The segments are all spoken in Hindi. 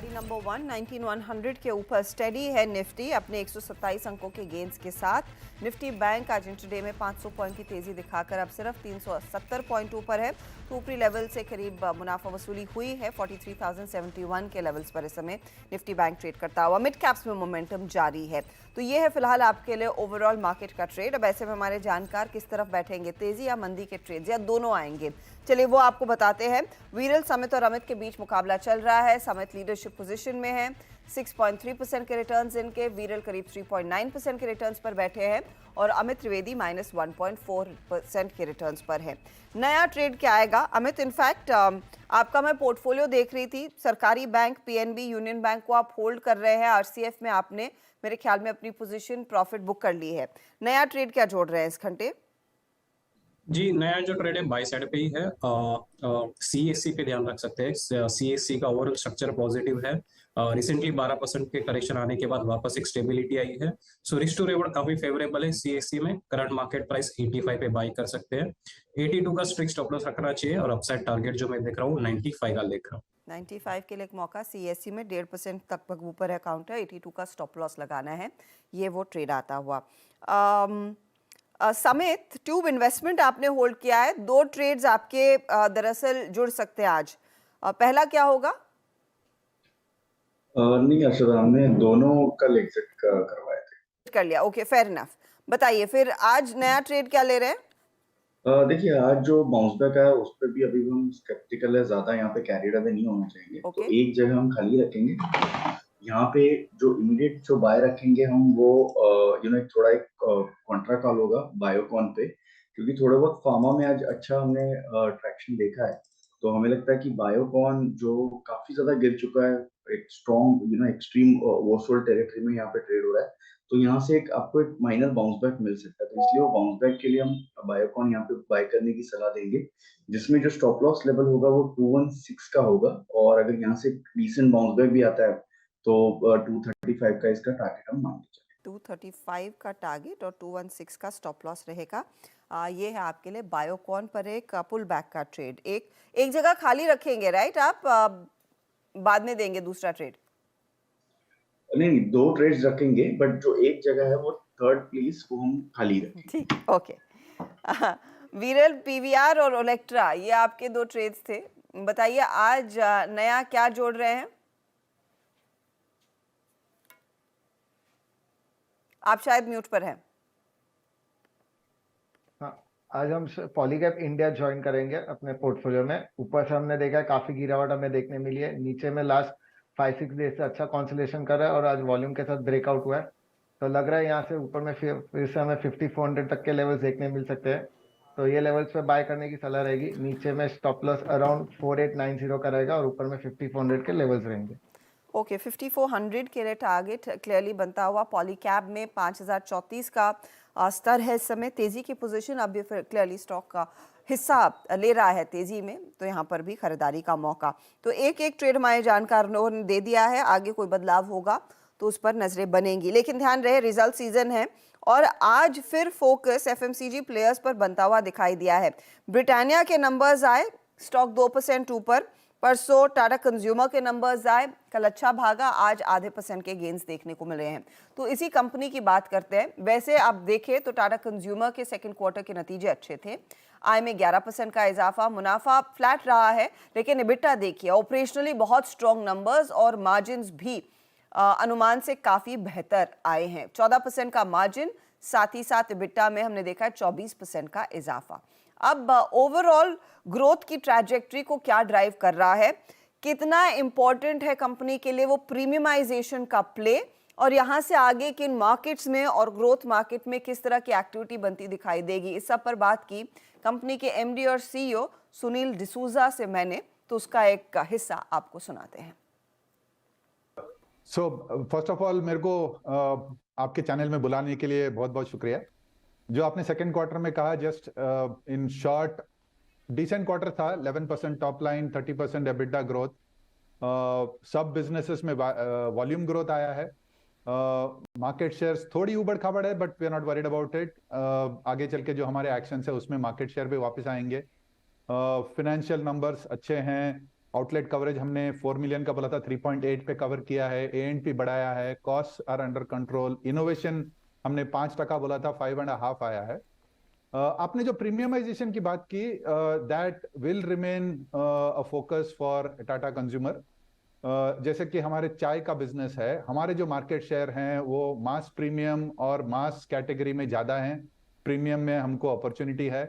गाड़ी नंबर 19100 के ऊपर स्टेडी है निफ्टी अपने 127 अंकों के गेंस के साथ। निफ्टी बैंक आज इंट्राडे में 500 पॉइंट की तेजी दिखाकर अब सिर्फ 370 पॉइंट ऊपर है। तो ऊपरी लेवल से करीब मुनाफा वसूली हुई है। 43,071 के लेवल्स पर इस समय निफ्टी बैंक ट्रेड करता हुआ। मिड कैप्स में मोमेंटम जारी है। तो ये है फिलहाल आपके लिए ओवरऑल मार्केट का ट्रेड। अब ऐसे में हमारे जानकार किस तरफ बैठेंगे, तेजी या मंदी के ट्रेड या दोनों आएंगे, चलिए वो आपको बताते हैं। वीरल, समित और अमित के बीच मुकाबला चल रहा है। समित लीडरशिप पोजीशन में है, 6.3% के रिटर्न्स इनके। वीरल करीब 3.9% के रिटर्न्स पर बैठे हैं और अमित त्रिवेदी -1.4% के रिटर्न्स पर है। नया ट्रेड क्या आएगा अमित? इनफैक्ट आपका मैं पोर्टफोलियो देख रही थी, सरकारी बैंक, पीएनबी, यूनियन बैंक को आप होल्ड कर रहे हैं। आरसीएफ में आपने मेरे ख्याल में अपनी पोजीशन प्रॉफिट बुक कर ली है। नया ट्रेड क्या जोड़ रहे हैं इस घंटे? जी, नया जो ट्रेड है बाई साइड पे ही है। सीएससी पे ध्यान रख सकते हैं। सीएससी का ओवरऑल स्ट्रक्चर पॉजिटिव है। रिसेंटली 12% के करेक्शन आने के बाद वापस एक स्टेबिलिटी आई है। सो रिस्क टू रिवॉर्ड काफी फेवरेबल है सीएससी में। करंट मार्केट प्राइस 85 पे बाई कर सकते हैं। 82 का स्ट्रिक्ट स्टॉप लॉस रखना चाहिए और अपसाइड टारगेट जो मैं देख रहा हूँ 95 का देख रहा हूँ। 95 के लिए एक मौका। सीएससी में 1.5% तक ऊपर है काउंटर। 82 का स्टॉप लॉस लगाना है। ये वो ट्रेड आता हुआ। समित, ट्यूब इन्वेस्टमेंट आपने होल्ड किया है। 2 ट्रेड्स आपके दरअसल जुड़ सकते हैं आज। पहला क्या होगा? नहीं अर्षद, हमने दोनों कल एग्जिट करवाए थे। कर लिया, ओके, फेयर इनफ। बताइए फिर आज नया ट्रेड क्या ले रहे हैं? देखिए, आज जो बाउंस बैक आया उस पर भी अभी हम स्केप्टिकल है, ज्यादा यहाँ पे कैरिड अवे नहीं होना चाहिए। तो एक जगह हम खाली रखेंगे। यहाँ पे जो इमीडिएट जो बाय रखेंगे हम वो थोड़ा एक कॉन्ट्रा कॉल होगा बायोकॉन पे, क्योंकि थोड़ा बहुत फार्मा में आज अच्छा हमने ट्रैक्शन देखा है। तो हमें लगता है कि बायोकॉन जो काफी ज्यादा गिर चुका है, एक स्ट्रॉन्ग एक्सट्रीम वॉशफुल टेरिटरी में यहाँ पे ट्रेड हो रहा है। तो यहाँ से एक आपको एक माइनर बाउंस बैक मिल सकता है। तो इसलिए वो बाउंस बैक के लिए हम बायोकॉन यहाँ पे बाय करने की सलाह देंगे, जिसमें जो स्टॉप लॉस लेवल होगा वो 216 का होगा। और अगर यहाँ से डिसेंट बाउंस बैक भी आता है तो 235 का इसका टारगेट हम मान लीजिए। 235 का टारगेट और 216 का स्टॉप लॉस रहेगा। ये है आपके लिए बायोकॉन पर एक पुल बैक का ट्रेड। एक जगह खाली रखेंगे, राइट? आप बाद में देंगे दूसरा ट्रेड? नहीं, 2 ट्रेड्स रखेंगे, बट जो एक जगह है वो थर्ड प्लेस वो हम खाली रखेंगे। ठीक, ओके। वीरल, पीवीआर और ओलेक्ट्रा, ये आपके 2 ट्रेड्स थे। बताइए आज नया क्या जोड़ रहे हैं? आप शायद म्यूट पर हैं। हाँ, आज हम पॉलीकैप इंडिया ज्वाइन करेंगे अपने पोर्टफोलियो में। ऊपर से हमने देखा है काफी गिरावट हमें देखने मिली है। नीचे में लास्ट 5-6 डेज से अच्छा कॉन्सोलेशन कर रहा है और आज वॉल्यूम के साथ ब्रेकआउट हुआ है। तो लग रहा है यहाँ से ऊपर में फिर से हमें 5400 तक के लेवल्स देखने मिल सकते हैं। तो ये लेवल्स पे बाय करने की सलाह रहेगी। नीचे में स्टॉप लॉस अराउंड 4890 का रहेगा और ऊपर में 5400 के लेवल्स रहेंगे। ओके, 5400 के लिए टारगेट क्लियरली बनता हुआ। पॉलीकैब में 5034 का स्तर है इस समय। तेजी की पोजीशन अब भी फिर क्लियरली स्टॉक का हिस्सा ले रहा है तेजी में, तो यहाँ पर भी खरीदारी का मौका। तो एक ट्रेड हमारे जानकारों ने दे दिया है। आगे कोई बदलाव होगा तो उस पर नजरें बनेंगी, लेकिन ध्यान रहे रिजल्ट सीजन है और आज फिर फोकस एफएमसीजी प्लेयर्स पर बनता हुआ दिखाई दिया है। ब्रिटानिया के नंबर्स आए, स्टॉक 2% ऊपर। परसों टाटा कंज्यूमर के नंबर्स आए, कल अच्छा भागा, आज आधे % के गेंस देखने को मिल रहे हैं। तो इसी कंपनी की बात करते हैं। वैसे आप देखें तो टाटा कंज्यूमर के सेकंड क्वार्टर के नतीजे अच्छे थे। आय में 11% का इजाफा, मुनाफा फ्लैट रहा है, लेकिन एबिटा देखिए ऑपरेशनली बहुत स्ट्रॉन्ग नंबर्स और मार्जिन भी अनुमान से काफी बेहतर आए हैं। 14% का मार्जिन, साथ ही साथ एबिटा में हमने देखा है 24% का इजाफा। अब ओवरऑल ग्रोथ की ट्रैजेक्टरी को क्या ड्राइव कर रहा है, कितना इंपॉर्टेंट है कंपनी के लिए वो प्रीमियमाइजेशन का प्ले, और यहाँ से आगे किन मार्केट्स में और ग्रोथ मार्केट में किस तरह की एक्टिविटी बनती दिखाई देगी, इस सब पर बात की कंपनी के एमडी और सीईओ सुनील डिसूजा से मैंने, तो उसका एक हिस्सा आपको सुनाते हैं। फर्स्ट ऑफ ऑल मेरे को आपके चैनल में बुलाने के लिए बहुत बहुत शुक्रिया। जो आपने सेकंड क्वार्टर में कहा, just in short decent quarter था। 11% टॉप लाइन, 30% एबिटा ग्रोथ। सब बिजनेसेस में वॉल्यूम ग्रोथ आया है। मार्केट शेयर्स थोड़ी उबड़ खाबड़ है, but we are not worried about it. आगे चल के जो हमारे एक्शंस है उसमें मार्केट शेयर पे वापस आएंगे। फाइनेंशियल नंबर्स अच्छे हैं। आउटलेट कवरेज हमने 4 मिलियन का बोला था, 3.8 पे कवर किया है। A&P बढ़ाया है, cost are under control. Innovation हमने 5% बोला था, 5.5 आया है। आपने जो प्रीमियमाइजेशन की बात की, that will remain a focus for Tata consumer. जैसे कि हमारे चाय का बिजनेस है, हमारे जो मार्केट शेयर हैं वो मास प्रीमियम और मास कैटेगरी में ज्यादा हैं। प्रीमियम में हमको अपॉर्चुनिटी है।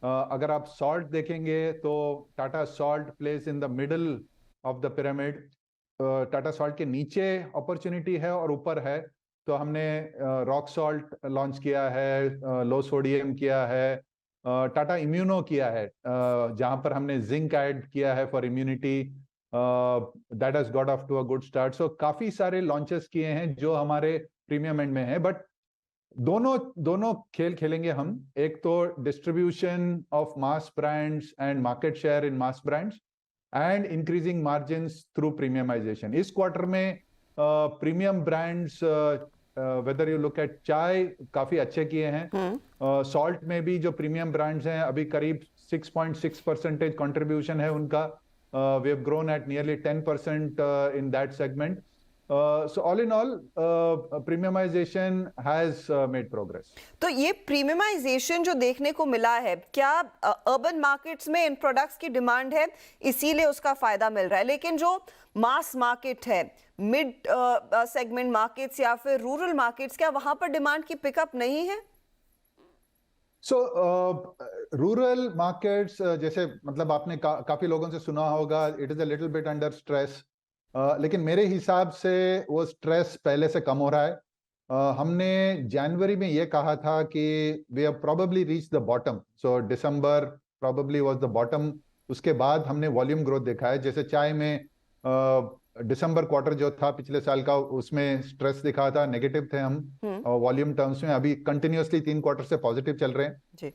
अगर आप सॉल्ट देखेंगे तो Tata salt place in the middle of the pyramid. Tata salt के नीचे अपॉर्चुनिटी है और ऊपर है। तो हमने रॉक सॉल्ट लॉन्च किया है, लो सोडियम किया है, टाटा इम्यूनो किया है, जहां पर हमने जिंक ऐड किया है for immunity. That has got off to a good start. So काफी सारे लॉन्चेस किए हैं जो हमारे प्रीमियम एंड में है। बट दोनों दोनों खेल खेलेंगे हम। एक तो distribution of mass brands and market share in mass brands and increasing margins through premiumisation. इस क्वार्टर में premium brands, whether you look at chai, काफी अच्छे किए हैं। सॉल्ट में भी जो प्रीमियम ब्रांड्स हैं अभी करीब 6.6% कंट्रीब्यूशन है उनका। We have grown at nearly 10% in that segment. So all in all, premiumization has made progress. तो ये प्रीमियमाइजेशन जो देखने को मिला है, क्या अर्बन मार्केट्स में इन प्रोडक्ट्स की डिमांड है इसीलिए उसका फायदा मिल रहा है, लेकिन जो मास मार्केट है, मिड सेगमेंट मार्केट्स या फिर रूरल मार्केट्स, क्या वहां पर डिमांड की पिकअप नहीं है? So रूरल मार्केट्स जैसे मतलब आपने काफी लोगों से सुना होगा, it is a little bit under stress. लेकिन मेरे हिसाब से वो स्ट्रेस पहले से कम हो रहा है। हमने जनवरी में ये कहा था कि we have probably reach the bottom. So December probably was the bottom. उसके बाद हमने वॉल्यूम ग्रोथ देखा है। जैसे चाय में दिसंबर क्वार्टर जो था पिछले साल का, उसमें स्ट्रेस दिखा था, नेगेटिव थे हम वॉल्यूम टर्म्स में। अभी कंटिन्यूअसली 3 क्वार्टर से पॉजिटिव चल रहे हैं जी।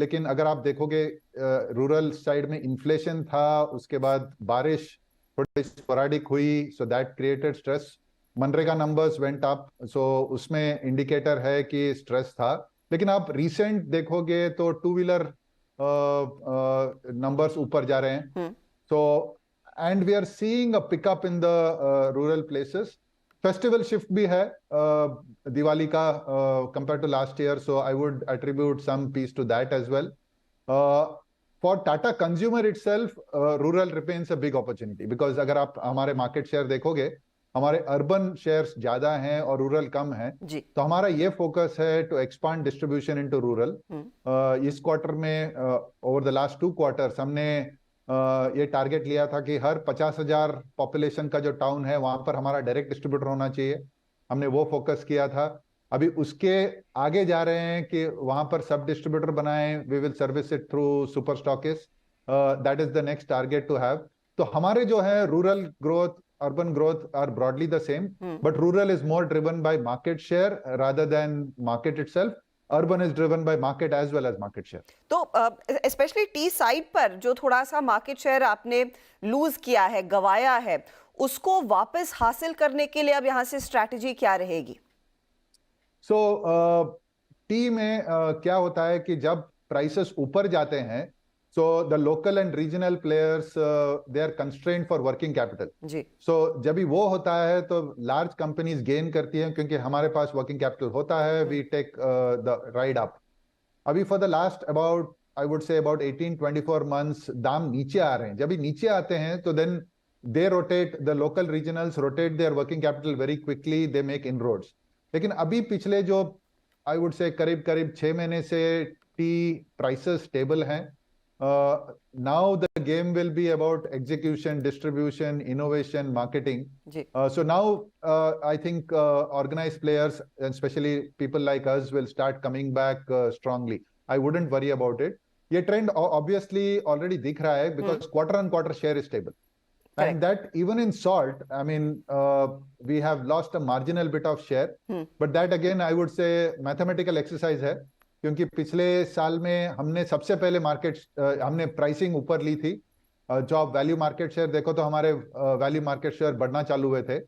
लेकिन अगर आप देखोगे रूरल साइड में इन्फ्लेशन था, उसके बाद बारिश थोड़ी स्पोराडिक हुई, so that created stress. MNREGA numbers went up, so उसमें इंडिकेटर है कि स्ट्रेस था। लेकिन आप रीसेंट देखोगे तो टू व्हीलर नंबर्स ऊपर जा रहे हैं। So and we are seeing a pickup in the rural places. Festival shift भी है दिवाली का compare to last year, so I would attribute some piece to that as well. For Tata consumer itself, rural remains a big opportunity because अगर आप हमारे मार्केट शेयर देखोगे, हमारे अर्बन शेयर्स ज्यादा हैं और रूरल कम हैं। तो हमारा ये फोकस है to expand distribution into rural. इस क्वार्टर में ओवर द लास्ट 2 क्वार्टर्स हमने ये टारगेट लिया था कि हर 50,000 पॉपुलेशन का जो टाउन है वहां पर हमारा डायरेक्ट डिस्ट्रीब्यूटर होना चाहिए। हमने वो फोकस किया था। अभी उसके आगे जा रहे हैं कि वहां पर सब डिस्ट्रीब्यूटर बनाएं। We will service it through super stockist. That is the next target to have. तो हमारे जो है rural growth, urban growth are broadly the same, but rural is more driven by market share rather than market itself. Urban is driven by market as well as market share. तो स्पेशली टी साइड पर जो थोड़ा सा मार्केट शेयर आपने लूज किया है, गवाया है, उसको वापस हासिल करने के लिए अब यहाँ से स्ट्रैटेजी क्या रहेगी? सो टी में क्या होता है कि जब प्राइसेस ऊपर जाते हैं, so the local and regional players they are constrained for working capital जी। सो जब भी वो होता है तो लार्ज कंपनीज गेन करती हैं क्योंकि हमारे पास वर्किंग कैपिटल होता है। We take the ride up. अभी for the last about I would say about 18-24 months दाम नीचे आ रहे हैं। जब भी नीचे आते हैं तो then they rotate, the local regionals rotate their working capital very quickly, they make inroads. लेकिन अभी पिछले जो आई वुड से करीब 6 महीने से टी प्राइसेस स्टेबल हैं। Now the game will be about execution, distribution, innovation, marketing. So now I think organised players and specially people like us will start coming back strongly. I wouldn't worry about it. ये ट्रेंड ऑब्वियसली ऑलरेडी दिख रहा है because quarter on quarter share is stable. And that even in salt, I mean, we have lost a marginal bit of share, but that again I would say mathematical exercise है, क्योंकि पिछले साल में हमने सबसे पहले हमने प्राइसिंग ऊपर ली थी। जो आप वैल्यू मार्केट शेयर देखो तो हमारे वैल्यू मार्केट शेयर बढ़ना चालू हुए थे।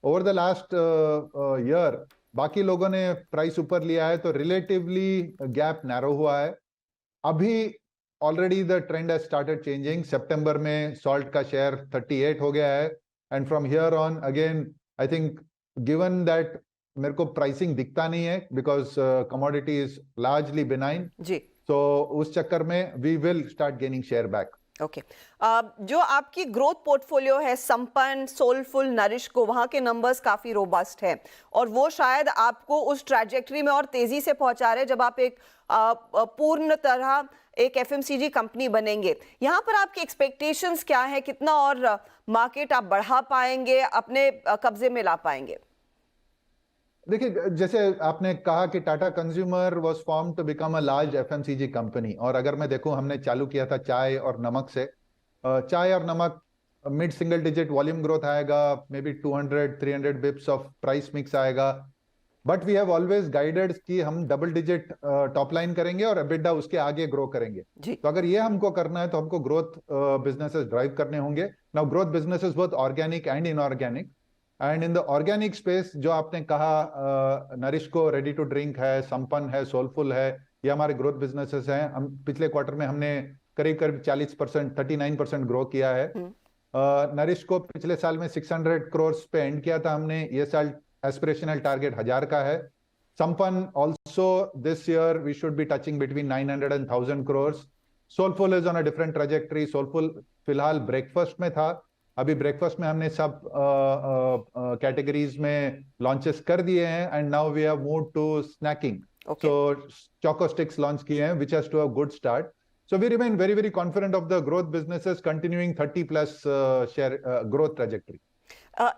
ओवर द लास्ट ईयर बाकी लोगों ने प्राइस ऊपर लिया है तो रिलेटिवली गैप नैरो हुआ है। अभी already the trend has started changing. September में salt का share 38 हो गया है, and from here on again I think given that मेरे को pricing दिखता नहीं है because commodity is largely benign, ji so उस चक्कर में we will start gaining share back. Okay जो आपकी ग्रोथ पोर्टफोलियो है संपन्न, सोलफुल, नरिश को, वहां के नंबर्स काफी रोबस्ट है और वो शायद आपको उस ट्रैजेक्टरी में और तेजी से पहुंचा रहे जब आप एक पूर्ण तरह एक एफएमसीजी कंपनी बनेंगे। यहाँ पर आपके एक्सपेक्टेशंस क्या है, कितना और मार्केट आप बढ़ा पाएंगे, अपने कब्जे में ला पाएंगे? देखिए, जैसे आपने कहा कि Tata consumer was form to become a large FMCG company, और अगर मैं देखूं हमने चालू किया था चाय और नमक से। चाय और नमक mid single digit volume growth आएगा, maybe 200-300 bips of price mix आएगा, but we have always guided कि हम डबल डिजिट टॉप लाइन करेंगे और एबिटा उसके आगे ग्रो करेंगे। तो अगर ये हमको करना है तो हमको ग्रोथ बिजनेसेस ड्राइव करने होंगे। Now growth businesses both organic and inorganic, and in the organic space जो आपने कहा नरिश को रेडी टू ड्रिंक है, संपन्न है, सोलफुल है, ये हमारे ग्रोथ बिजनेसेस हैं। हम पिछले क्वार्टर में हमने करीब करीब 40%, 39% ग्रो किया है। नरिश को पिछले साल में 600 करोड़ पे एंड किया था हमने, ये साल एस्पिरेशनल टारगेट 1000 का है। Sampann also this year we should be touching between 900 and 1000 crore. Soulfull is on a different trajectory. Soulfull फिलहाल ब्रेकफास्ट में था, अभी ब्रेकफास्ट में हमने सब कैटेगरीज में लॉन्चेस कर दिए हैं, and now we have moved to snacking. So choco sticks launch किए हैं which has to a good start. So we remain very very confident of the growth businesses continuing 30+ share growth trajectory.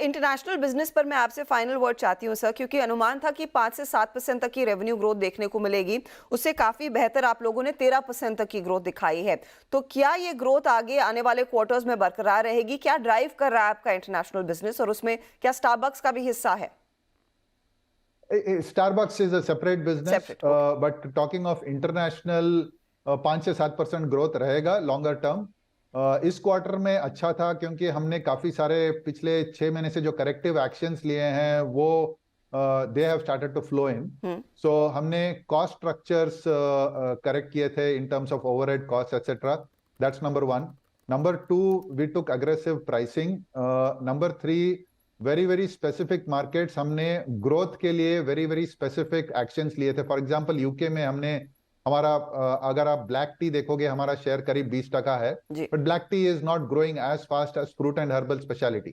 International business पर मैं आपसे फाइनल वर्ड चाहती हूँ सर, क्योंकि अनुमान था कि 5 से 7% तक की रेवेन्यू ग्रोथ देखने को मिलेगी, उससे काफी बेहतर आप लोगों ने 13% तक की ग्रोथ दिखाई है। तो क्या ये ग्रोथ आगे आने वाले क्वार्टर्स में बरकरार रहेगी? क्या ड्राइव कर रहा है आपका इंटरनेशनल बिजनेस, और उसमें क्या स्टारबक्स का भी हिस्सा है? Starbucks is a separate business, but talking of international 5 से 7% ग्रोथ रहेगा लॉन्गर टर्म। इस क्वार्टर में अच्छा था क्योंकि हमने काफी सारे पिछले 6 महीने से जो करेक्टिव एक्शंस लिए हैं वो they have started to flow in. So हमने कॉस्ट स्ट्रक्चर्स करेक्ट किए थे in terms of overhead cost etcetera. That's number 1। Number 2, we took aggressive pricing. Number 3, very very specific markets, हमने ग्रोथ के लिए वेरी वेरी स्पेसिफिक एक्शंस लिए थे। फॉर एग्जांपल यूके में हमने हमारा अगर आप ब्लैक टी देखोगे हमारा शेयर करीब 20% है, but black tea is not growing as fast as fruit and herbal speciality,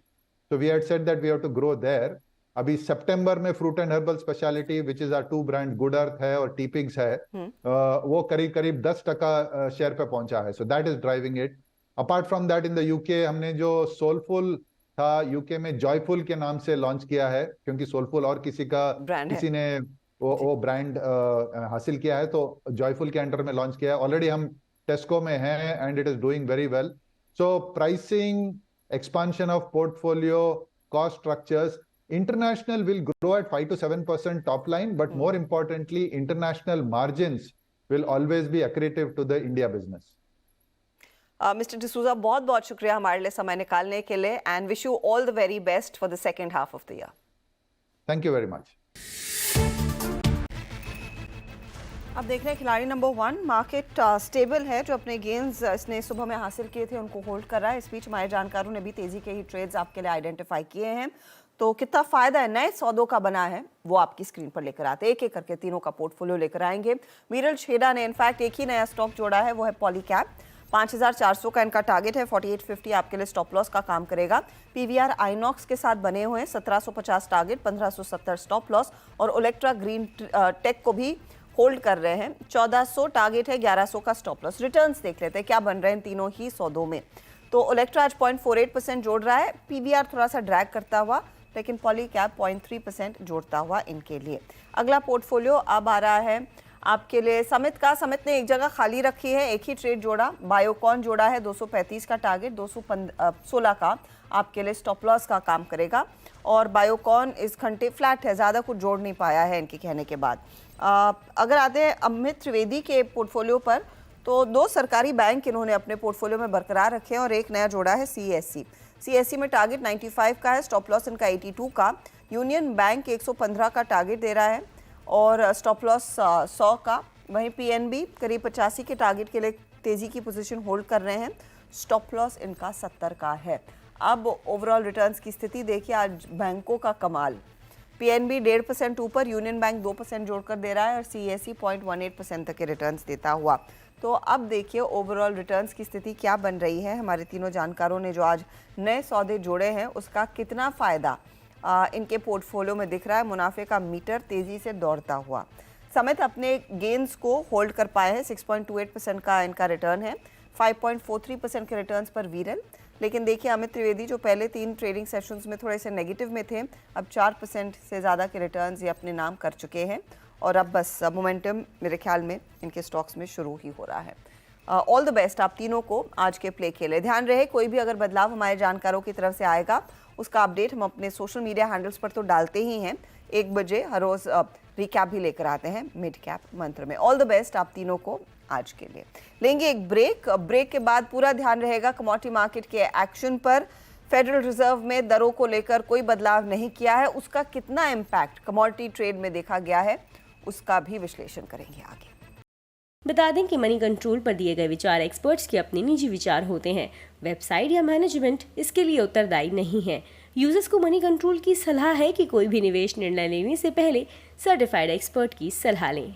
so we had said that we have to grow there. अभी सितंबर में fruit and herbal speciality which is our 2 brand Good Earth है और टी पिग्स है, वो करीब करीब 10% शेयर पे पहुंचा है। So that is driving it. Apart from that in the UK हमने जो सोलफुल था यूके में जॉयफुल के नाम से लॉन्च किया है, क्योंकि सोलफुल और किसी ने वो ब्रांड हासिल किया है, तो जॉयफुल के अंडर में लॉन्च किया है। ऑलरेडी हम टेस्को में हैं and it is doing very well. So pricing, expansion of portfolio, cost structures, international will grow at 5 to 7% top line, but more importantly international margins will always be accretive to the India business. Mister D'Souza, बहुत बहुत शुक्रिया हमारे लिए समय निकालने के लिए, and wish you all the very best for the second half of the year. Thank you very much. अब देख रहे हैं खिलाड़ी नंबर 1। मार्केट स्टेबल है, जो अपने गेन्स इसने सुबह में हासिल किए थे उनको होल्ड कर रहा है। इस बीच हमारे जानकारों ने भी तेजी के ही ट्रेड्स आपके लिए आइडेंटिफाई किए हैं, तो कितना फायदा है नए सौदों का बना है वो आपकी स्क्रीन पर लेकर आते हैं। एक एक करके तीनों का पोर्टफोलियो लेकर आएंगे। मीरल छेड़ा ने इनफैक्ट एक ही नया स्टॉक जोड़ा है, वो है पॉलीकैब। 5400 का इनका टारगेट है, 4850 आपके लिए स्टॉप लॉस का काम करेगा। पीवीआर आइनॉक्स के साथ बने हुए हैं, 1750 टारगेट, 1570 स्टॉप लॉस, और ओलेक्ट्रा ग्रीन टेक को भी होल्ड कर रहे हैं। 1400 टारगेट है, 1100 का स्टॉप लॉस। रिटर्न्स देख लेते हैं क्या बन रहे हैं तीनों ही सौदों में। तो ओलेक्ट्रा आज 0.48% जोड़ रहा है, पीवीआर थोड़ा सा ड्रैग करता हुआ, लेकिन पॉलीकैब 0.3% जोड़ता हुआ इनके लिए। अगला पोर्टफोलियो अब आ रहा है आपके लिए समित का। समित ने एक जगह खाली रखी है, एक ही ट्रेड जोड़ा, बायोकॉन जोड़ा है, 235 का टारगेट, 216 का आपके लिए स्टॉप लॉस का काम करेगा। और बायोकॉन इस घंटे फ्लैट है, ज़्यादा कुछ जोड़ नहीं पाया है इनके कहने के बाद। अगर आते हैं अमित त्रिवेदी के पोर्टफोलियो पर, तो 2 सरकारी बैंक इन्होंने अपने पोर्टफोलियो में बरकरार रखे हैं और एक नया जोड़ा है सीएससी। सीएससी में टारगेट 95 का है, स्टॉप लॉस इनका 82 का। यूनियन बैंक 115 का टारगेट दे रहा है और स्टॉप लॉस 100 का। वहीं पीएनबी करीब 85 के टारगेट के लिए तेजी की पोजीशन होल्ड कर रहे हैं। स्टॉप लॉस इनका 70 का है। अब ओवरऑल रिटर्न्स की स्थिति देखिए, आज बैंकों का कमाल। पीएनबी 1.5% ऊपर, यूनियन बैंक 2% जोड़कर दे रहा है और सीएससी 0.18% तक के रिटर्न्स देता हुआ। तो अब देखिए ओवरऑल रिटर्न्स की स्थिति क्या बन रही है। हमारे तीनों जानकारों ने जो आज नए सौदे जोड़े हैं उसका कितना फायदा इनके पोर्टफोलियो में दिख रहा है। मुनाफे का मीटर तेजी से दौड़ता हुआ। समेत अपने गेन्स को होल्ड कर पाए हैं। 6.28% का इनका रिटर्न है, 5.43% के रिटर्न्स पर वीरल। लेकिन देखिए अमित त्रिवेदी जो पहले 3 ट्रेडिंग सेशंस में थोड़े से नेगेटिव में थे, अब 4% से ज़्यादा के रिटर्न्स ये अपने नाम कर चुके हैं और अब बस मोमेंटम मेरे ख्याल में इनके स्टॉक्स में शुरू ही हो रहा है। ऑल द बेस्ट आप तीनों को आज के प्ले के लिए। ध्यान रहे कोई भी अगर बदलाव हमारे जानकारों की तरफ से आएगा उसका अपडेट हम अपने सोशल मीडिया हैंडल्स पर तो डालते ही हैं। 1 बजे हर रोज़ रिकैप भी लेकर आते हैं मिड कैप मंत्र में। ऑल द बेस्ट आप तीनों को आज के लिए। लेंगे एक ब्रेक के बाद पूरा ध्यान रहेगा कमोडिटी मार्केट के एक्शन पर। फेडरल रिजर्व में दरों को लेकर कोई बदलाव नहीं किया है, उसका कितना इम्पैक्ट कमोडिटी ट्रेड में देखा गया है उसका भी विश्लेषण करेंगे आगे। बता दें कि मनी कंट्रोल पर दिए गए विचार एक्सपर्ट्स के अपने निजी विचार होते हैं। वेबसाइट या मैनेजमेंट इसके लिए उत्तरदायी नहीं है। यूजर्स को मनी कंट्रोल की सलाह है कि कोई भी निवेश निर्णय लेने से पहले सर्टिफाइड एक्सपर्ट की सलाह लें।